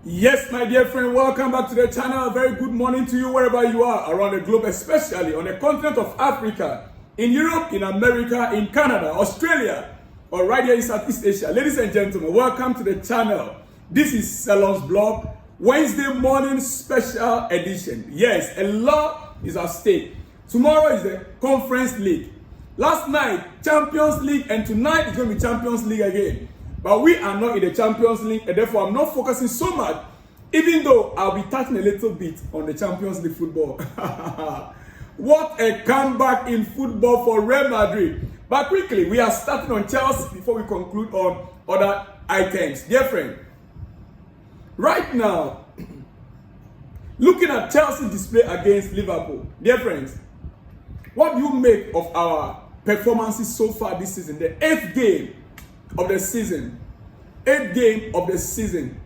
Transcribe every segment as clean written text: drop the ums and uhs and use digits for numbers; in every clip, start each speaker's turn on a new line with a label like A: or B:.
A: Yes, my dear friend, welcome back to the channel. A very good morning to you wherever you are around the globe, especially on the continent of Africa, in Europe, in America, in Canada, Australia, or right here in Southeast Asia. Ladies and gentlemen, welcome to the channel. This is Salon's Blog, Wednesday morning special edition. Yes, a lot is at stake. Tomorrow is the Conference League. Last night, Champions League, and tonight is going to be Champions League again. But we are not in the Champions League, and therefore I'm not focusing so much, even though I'll be touching a little bit on the Champions League football. What a comeback in football for Real Madrid. But quickly, we are starting on Chelsea before we conclude on other items. Dear friend, right now, looking at Chelsea's display against Liverpool, dear friends, what do you make of our performances so far this season? The 8th game of the season. 8th game of the season.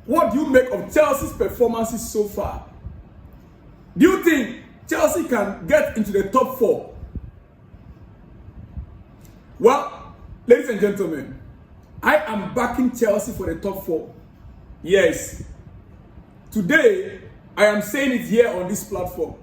A: What do you make of Chelsea's performances so far? Do you think Chelsea can get into the top 4? Well, ladies and gentlemen, I am backing Chelsea for the top 4. Yes. Today, I am saying it here on this platform.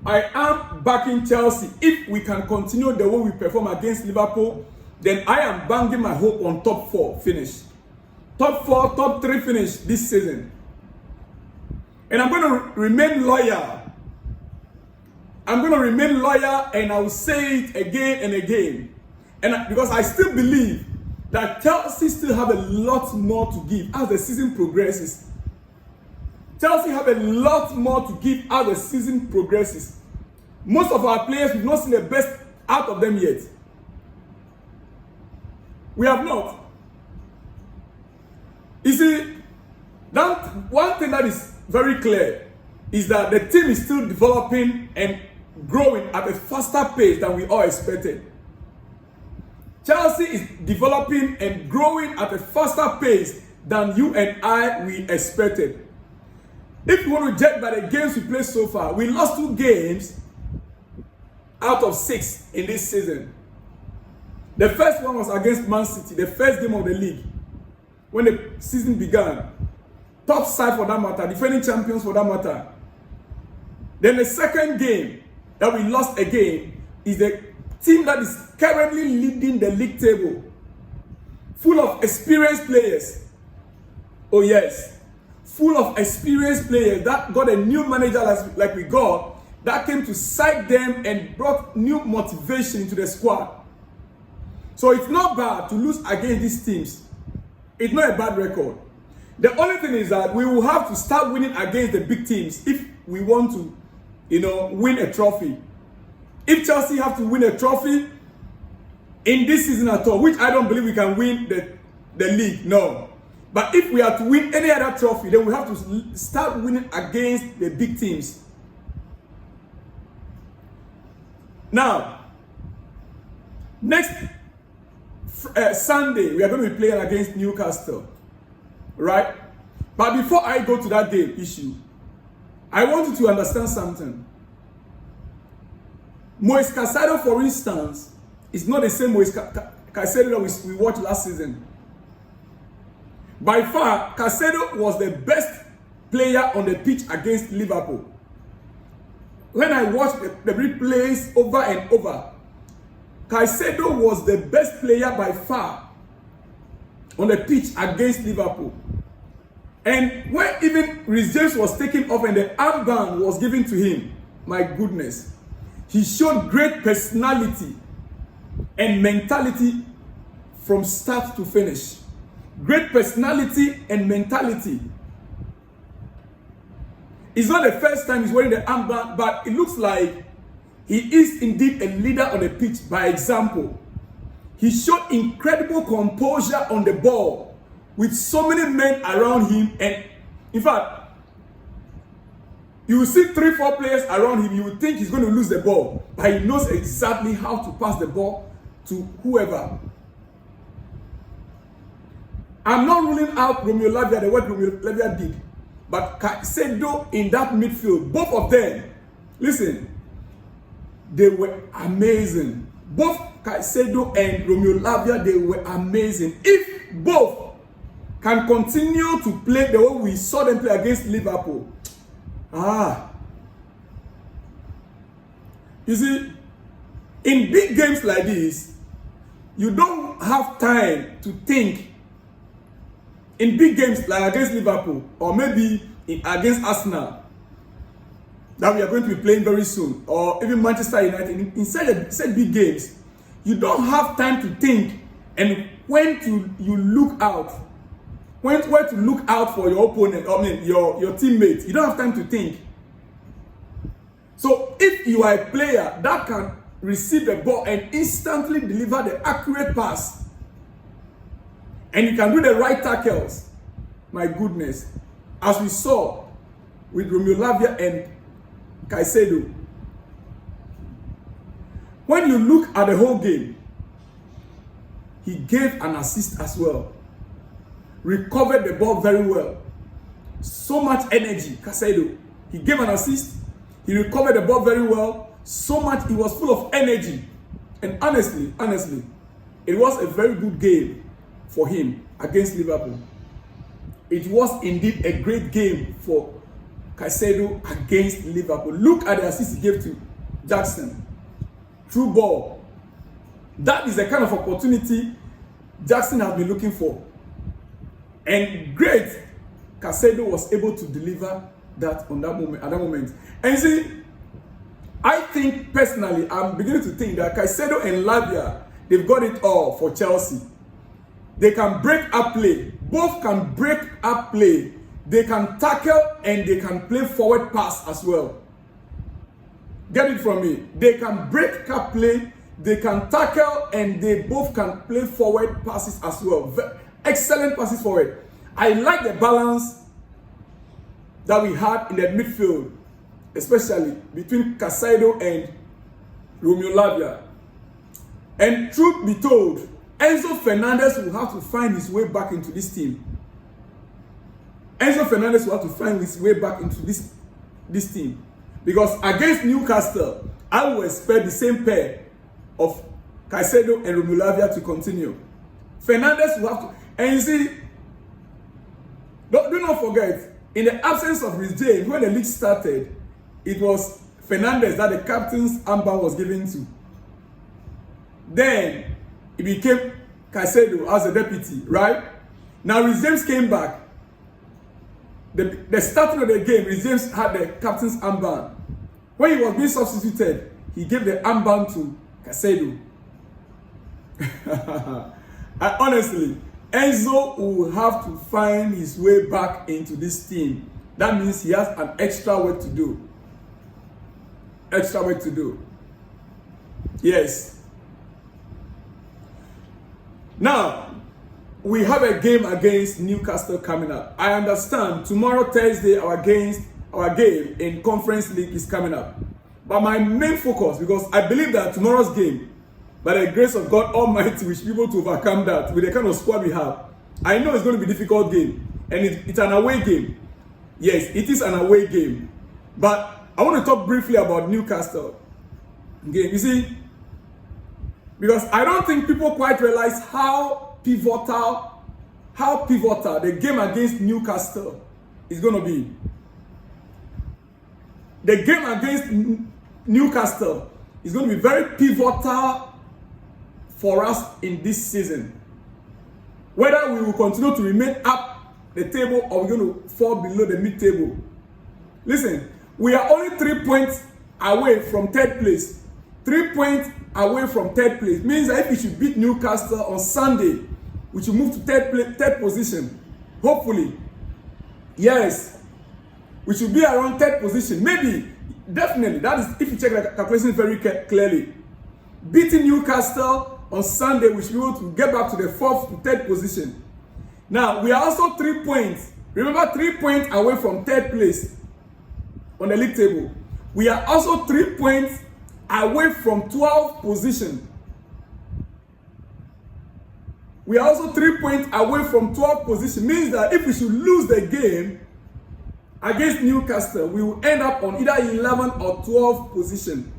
A: I am backing Chelsea. If we can continue the way we perform against Liverpool, then I am banging my hope on top 4 finish. Top 4, top 3 finish this season. And I'm going to remain loyal. I'm going to remain loyal, and I will say it again and again. And because I still believe that Chelsea still have a lot more to give as the season progresses. Chelsea have a lot more to give as the season progresses. Most of our players, we've not seen the best out of them yet. We have not. You see, that one thing that is very clear is that the team is still developing and growing at a faster pace than we all expected. Chelsea is developing and growing at a faster pace than you and we expected. If you want to judge by the games we played so far, we lost 2 games out of 6 in this season. The first one was against Man City, the first game of the league, when the season began. Top side for that matter, defending champions for that matter. Then the second game that we lost again is the team that is currently leading the league table, full of experienced players. Oh yes. Full of experienced players that got a new manager like we got, that came to side them and brought new motivation into the squad. So it's not bad to lose against these teams. It's not a bad record. The only thing is that we will have to start winning against the big teams if we want to, win a trophy. If Chelsea have to win a trophy in this season at all, which I don't believe we can win the league, no. But if we are to win any other trophy, then we have to start winning against the big teams. Now, next Sunday, we are going to be playing against Newcastle. Right? But before I go to that game issue, I want you to understand something. Moises Caicedo, for instance, is not the same Moises Caicedo that we watched last season. By far, Caicedo was the best player on the pitch against Liverpool. When I watched the replays over and over, Caicedo was the best player by far on the pitch against Liverpool. And when even Reece James was taken off and the armband was given to him, my goodness, he showed great personality and mentality from start to finish. Great personality and mentality. It's not the first time he's wearing the armband, but it looks like he is indeed a leader on the pitch by example. He showed incredible composure on the ball with so many men around him, and in fact, you will see 3-4 players around him, you will think he's going to lose the ball, but he knows exactly how to pass the ball to whoever. I'm not ruling out Romeo Lavia, the work Romeo Lavia did. But Caicedo in that midfield, both of them, listen, they were amazing. Both Caicedo and Romeo Lavia, they were amazing. If both can continue to play the way we saw them play against Liverpool. You see, in big games like this, you don't have time to think. In big games like against Liverpool, or maybe against Arsenal, that we are going to be playing very soon, or even Manchester United, inside big games, you don't have time to think and when you look out, where to look out for your opponent, your teammates. You don't have time to think. So if you are a player that can receive the ball and instantly deliver the accurate pass, and you can do the right tackles, my goodness, as we saw with Romeo, Lavia and Caicedo. When you look at the whole game, he gave an assist as well. Recovered the ball very well. So much energy, Caicedo. He gave an assist. He recovered the ball very well. So much, he was full of energy. And honestly, it was a very good game for him against Liverpool. It was indeed a great game for Caicedo against Liverpool. Look at the assist he gave to Jackson. Through ball. That is the kind of opportunity Jackson has been looking for. And great, Caicedo was able to deliver that at that moment. And see, I think personally, I'm beginning to think that Caicedo and Lavia, they've got it all for Chelsea. They can break up play. Both can break up play. They can tackle and they can play forward pass as well. Get it from me. They can break up play, they can tackle, and they both can play forward passes as well. Excellent passes forward. I like the balance that we had in the midfield, especially between Caicedo and Romeo Lavia. And truth be told, Enzo Fernandez will have to find his way back into this team. Enzo Fernandez will have to find his way back into this team. Because against Newcastle, I will expect the same pair of Caicedo and Romeo Lavia to continue. Fernandez will have to, and you see, do not forget, in the absence of Rhys James, when the league started, it was Fernandez that the captain's armband was given to. Then it became Caicedo as a deputy, right? Now Rhys James came back. The starting of the game, Rhys James had the captain's armband. When he was being substituted, he gave the armband to Caicedo. Honestly, Enzo will have to find his way back into this team. That means he has an extra work to do. Extra work to do. Yes. Now, we have a game against Newcastle coming up. I understand tomorrow, Thursday, our game in Conference League is coming up. But my main focus, because I believe that tomorrow's game, by the grace of God Almighty, we should be able to overcome that with the kind of squad we have. I know it's going to be a difficult game, and it's an away game. Yes, it is an away game. But I want to talk briefly about Newcastle game. You see, because I don't think people quite realize how pivotal the game against Newcastle is going to be. The game against Newcastle is going to be very pivotal for us in this season. Whether we will continue to remain up the table or we're going to fall below the mid-table. Listen, we are only 3 points away from third place. 3 points away from third place means that if we should beat Newcastle on Sunday, we should move to third position. Hopefully. Yes. We should be around third position. Maybe, definitely, that is if you check the calculation very clearly. Beating Newcastle on Sunday, we should be able to get back to the fourth to third position. Now, we are also 3 points. Remember, 3 points away from third place on the league table. We are also 3 points away from 12th position. We are also 3 points away from 12th position. Means that if we should lose the game against Newcastle, we will end up on either 11th or 12th position.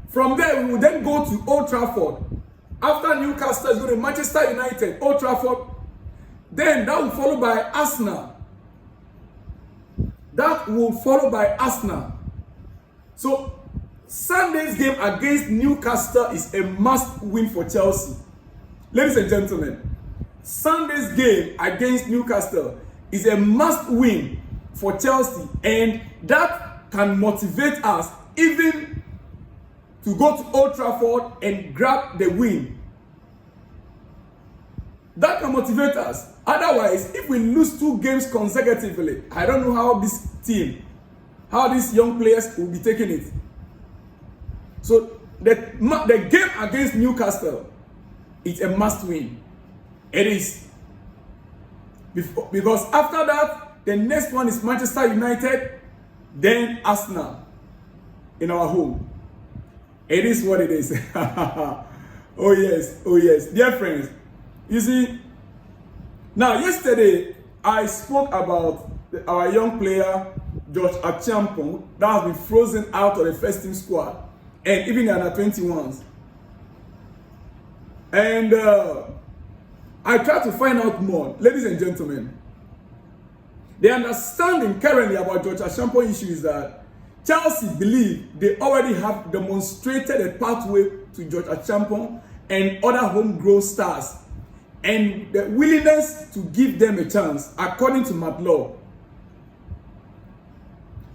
A: From there, we will then go to Old Trafford After Newcastle, is going to Manchester United, Old Trafford. Then that will follow by Arsenal. That will follow by Arsenal. So Sunday's game against Newcastle is a must win for Chelsea. Ladies and gentlemen, Sunday's game against Newcastle is a must win for Chelsea, and that can motivate us even to go to Old Trafford and grab the win. That can motivate us. Otherwise, if we lose 2 games consecutively, I don't know how this team, how these young players will be taking it. So the game against Newcastle is a must win. It is. Because after that, the next one is Manchester United, then Arsenal in our home. It is what it is. Oh yes, oh yes. Dear friends, you see, now yesterday I spoke about our young player, Josh Acheampong, that has been frozen out of the first team squad and even the under 21s. And I tried to find out more. Ladies and gentlemen, the understanding currently about Josh Acheampong issue is that Chelsea believe they already have demonstrated a pathway to Josh Acheampong and other homegrown stars, and the willingness to give them a chance, according to Matlaw.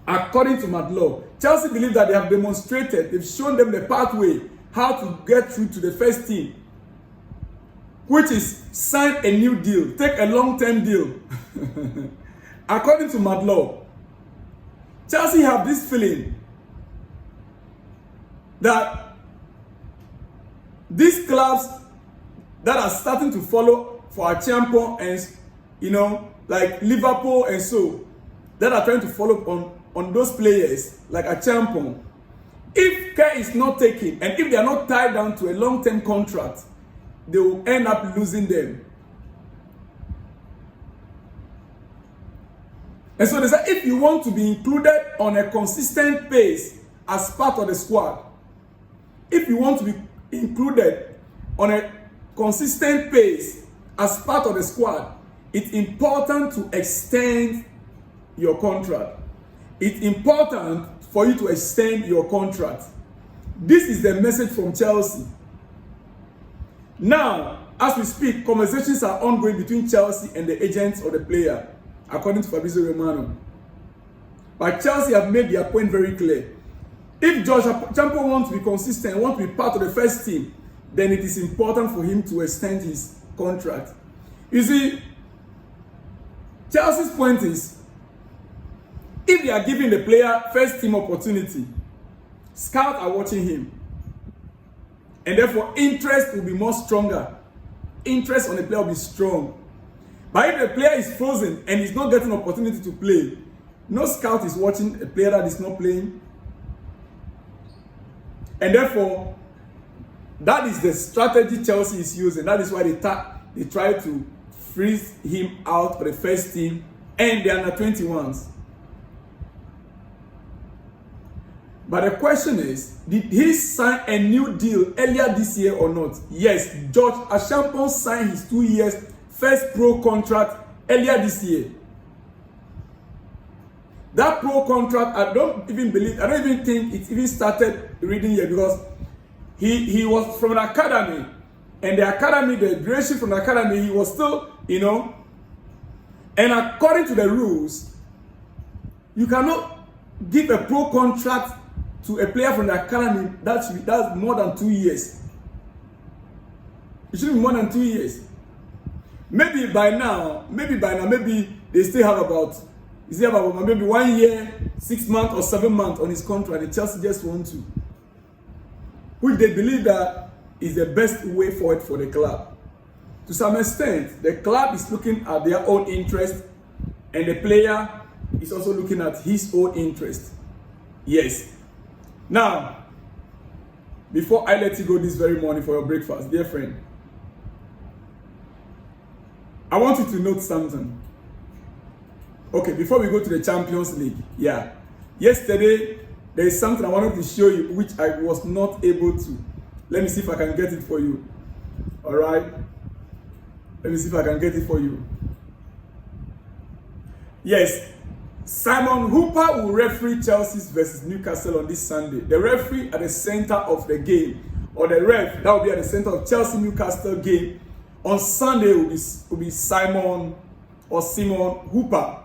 A: According to Matlaw, Chelsea believe that they have demonstrated, they've shown them the pathway, how to get through to the first team, which is sign a new deal, take a long-term deal. According to Matlaw, Chelsea have this feeling that these clubs that are starting to follow for Acheampong and, like Liverpool and so, that are trying to follow on those players like Acheampong, if care is not taken and if they are not tied down to a long-term contract, they will end up losing them. And so they say, if you want to be included on a consistent pace as part of the squad, if you want to be included on a consistent pace as part of the squad, it's important to extend your contract. It's important for you to extend your contract. This is the message from Chelsea. Now, as we speak, conversations are ongoing between Chelsea and the agents of the player, according to Fabrizio Romano. But Chelsea have made their point very clear. If Josh Acheampong wants to be consistent, wants to be part of the first team, then it is important for him to extend his contract. You see, Chelsea's point is, if they are giving the player first team opportunity, scouts are watching him. And therefore, interest will be more stronger. Interest on the player will be strong. But if the player is frozen and is not getting an opportunity to play, no scout is watching a player that is not playing. And therefore, that is the strategy Chelsea is using. That is why they try to freeze him out for the first team and the under 21s. But the question is, did he sign a new deal earlier this year or not? Yes, Josh Acheampong signed his 2 years first pro contract earlier this year. That pro contract, I don't even think it even started reading yet, because he was from an academy, and the academy, the duration from the academy, he was still, and according to the rules, you cannot give a pro contract to a player from the academy that's more than 2 years. It should be more than 2 years. Maybe by now, maybe they still have about maybe 1 year, 6 months or 7 months on his contract, and Chelsea just want to. Which they believe that is the best way forward for the club. To some extent, the club is looking at their own interest, and the player is also looking at his own interest. Yes. Now, before I let you go this very morning for your breakfast, dear friend, I want you to note something. Okay, before we go to the Champions League, yesterday there is something I wanted to show you which I was not able to. Let me see if I can get it for you. All right. Let me see if I can get it for you. Yes. Simon Hooper will referee Chelsea versus Newcastle on this Sunday. The referee at the center of the game, or the ref that will be at the center of Chelsea Newcastle game on Sunday will be Simon Hooper.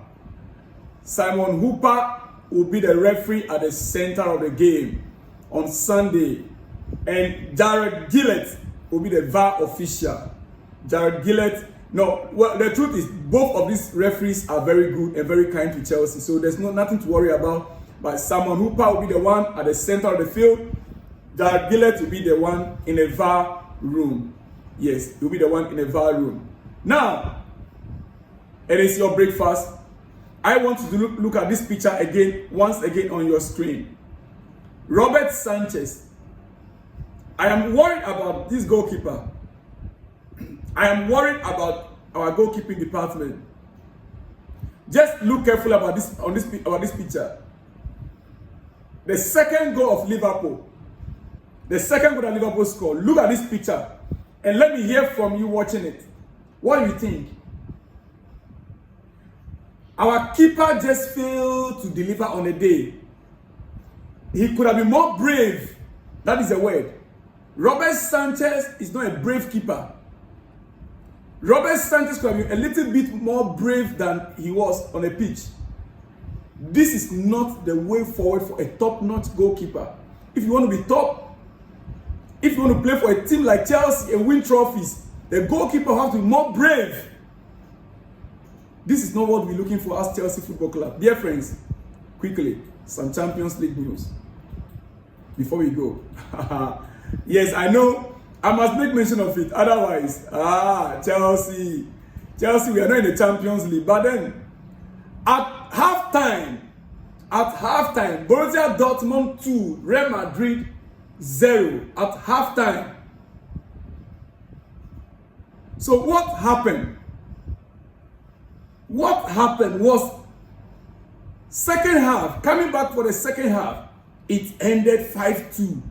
A: Simon Hooper will be the referee at the center of the game on Sunday, and Jared Gillett will be the VAR official. Jared Gillett. No, well, the truth is both of these referees are very good and very kind to Chelsea, so there's nothing to worry about. But Simon Hooper will be the one at the center of the field. Jared Gillett will be the one in the VAR room. Yes, he'll be the one in the VAR room. Now, it is your breakfast. I want you to look at this picture once again on your screen. Robert Sanchez. I am worried about this goalkeeper. I am worried about our goalkeeping department. Just look carefully about this picture. The second goal of Liverpool. The second goal that Liverpool scored. Look at this picture. And let me hear from you watching it. What do you think? Our keeper just failed to deliver on a day. He could have been more brave. That is the word. Robert Sanchez is not a brave keeper. Robert Sanchez could have been a little bit more brave than he was on a pitch. This is not the way forward for a top-notch goalkeeper. If you want to be top, if you want to play for a team like Chelsea and win trophies, the goalkeeper has to be more brave. This is not what we're looking for as Chelsea Football Club. Dear friends, quickly, some Champions League news before we go. Yes, I know. I must make mention of it. Otherwise, Chelsea, we are not in the Champions League. But then, at halftime, Borussia Dortmund 2, Real Madrid 0 at halftime. So what happened? What happened was second half, coming back for the second half, it ended 5-2.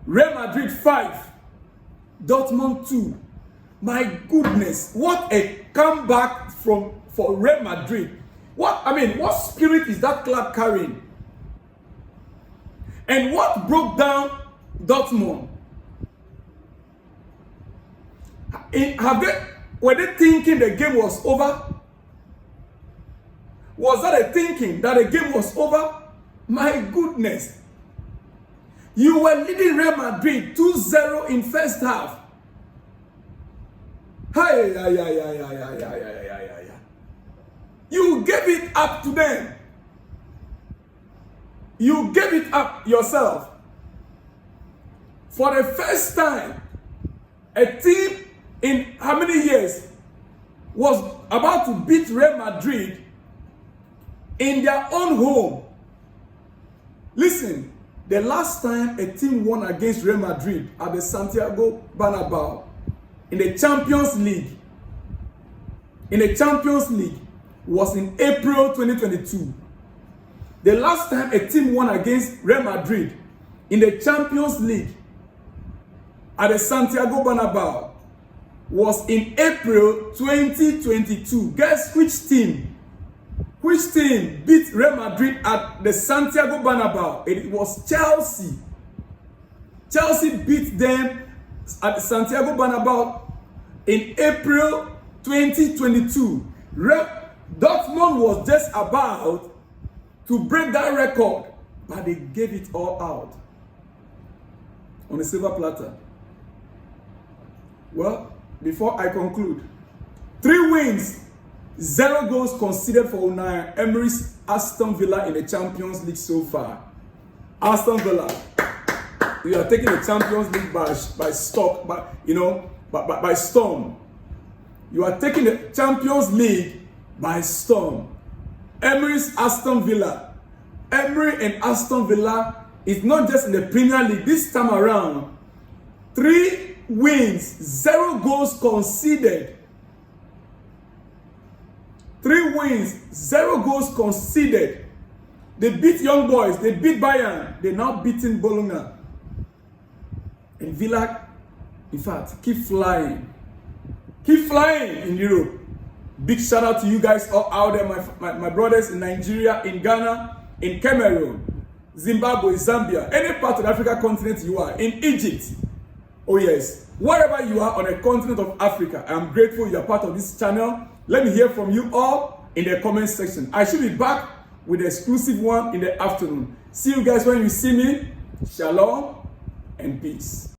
A: Real Madrid 5. Dortmund 2. My goodness, what a comeback for Real Madrid. What spirit is that club carrying? And what broke down Dortmund? Were they thinking the game was over? Was that a thinking that the game was over? My goodness. You were leading Real Madrid 2-0 in first half. You gave it up to them. You gave it up yourself. For the first time, a team in how many years was about to beat Real Madrid in their own home. Listen, the last time a team won against Real Madrid at the Santiago Bernabeu in the Champions League, was in April 2022. The last time a team won against Real Madrid in the Champions League at the Santiago Bernabeu was in April 2022. Guess which team? Which team beat Real Madrid at the Santiago Bernabeu? It was Chelsea. Chelsea beat them at the Santiago Bernabeu in April 2022. Dortmund was just about to break that record, but they gave it all out on a silver platter. Well, before I conclude, 3 wins, 0 goals conceded for Unai Emery's Aston Villa in the Champions League so far. Aston Villa, you are taking the Champions League by storm. You are taking the Champions League by storm. Emery's Aston Villa. Emery and Aston Villa is not just in the Premier League this time around. 3 wins, 0 goals conceded. 3 wins, 0 goals conceded. They beat Young Boys, they beat Bayern, they're now beating Bologna. And Villa In fact, keep flying. Keep flying in Europe. Big shout out to you guys all out there, my brothers in Nigeria, in Ghana, in Cameroon, Zimbabwe, Zambia, any part of the African continent you are, in Egypt. Oh yes, wherever you are on the continent of Africa, I'm grateful you are part of this channel. Let me hear from you all in the comment section. I should be back with the exclusive one in the afternoon. See you guys when you see me. Shalom and peace.